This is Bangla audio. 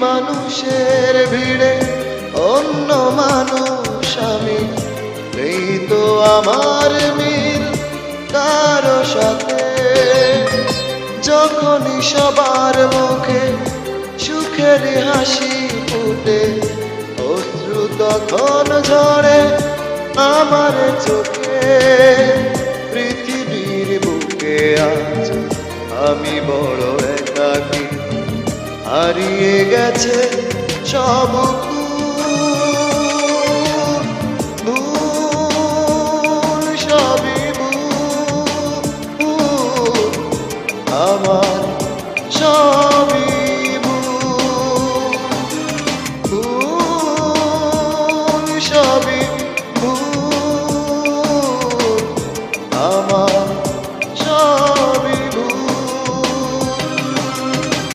মানুষের ভিড়ে অন্য মানুষ আমি, নেই তো আমার মিল কারো সাথে। যখনই সবার মুখে সুখের হাসি ফুটে, অশ্রু তখন ঝরে আমার চোখে। পৃথিবীর বুকে আজ আমি বড় একাকী, হারিয়ে গেছে সব ভুল, সবই ভুল আমার।